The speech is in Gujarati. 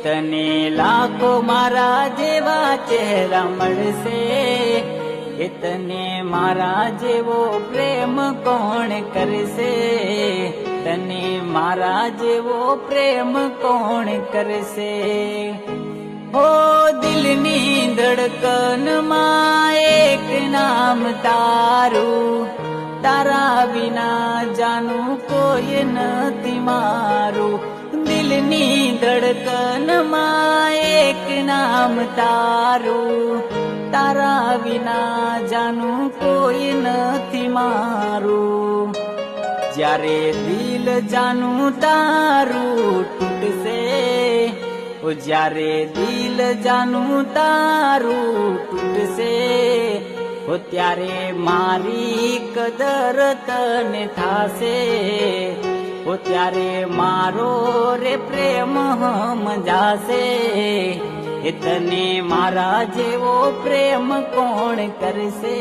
તને લાખો મારા જેવા ચહેરા મળશે, એ તને મારા જેવો પ્રેમ કોણ કરશે, તને મારા જેવો પ્રેમ કોણ કરશે। હો દિલની ધડકનમાં એક નામ તારું, તારા વિના જાનું કોઈ નથી મારું। દિલની ધડકનમાં એક નામ તારું, તારા વિના જાનું કોઈ નથી મારું। જ્યારે દિલ જાનું તારું તૂટશે, ઓ જ્યારે દિલ જાનું તારું તૂટશે, ઓ ત્યારે મારી કદર તને થાશે, ઓ ત્યારે મારો રે પ્રેમ સમજાશે, એ તને મારા જેવો પ્રેમ કોણ કરશે।